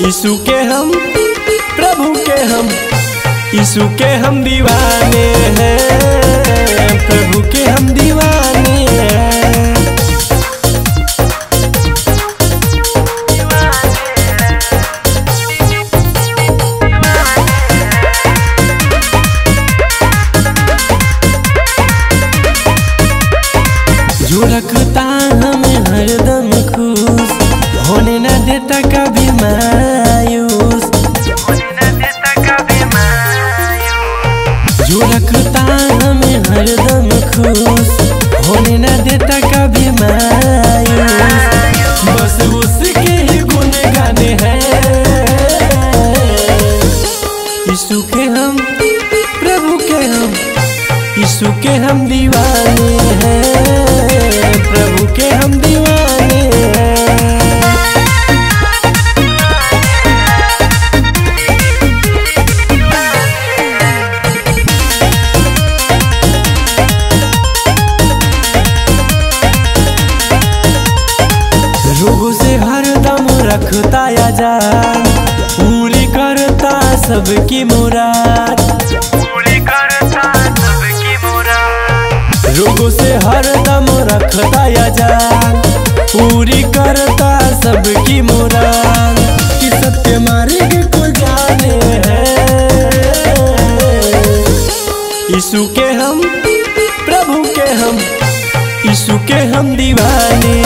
यीशु के हम, प्रभु के हम, यीशु के हम दीवाने हैं, प्रभु के हम दीवाने हैं। जो रखता हमें हरदम खुश, होने न देता कभी मायूस। जो रखता हमें हरदम खुश, होने न देता कभी मायूस। बस उसके ही गुण गाने हैं, यीशु के हम, प्रभु के हम, यीशु के हम दीवाने हैं, प्रभु के हम दीवाने हैं। रोगों से हरदम रखता आजाद, पूरी करता सबकी मुराद। रोगों से हरदम रखता आजाद, पूरी करता सबकी मुराद। कि सत्य मार्ग को जाने हैं, यीशु के हम, प्रभु के हम, यीशु के हम दीवाने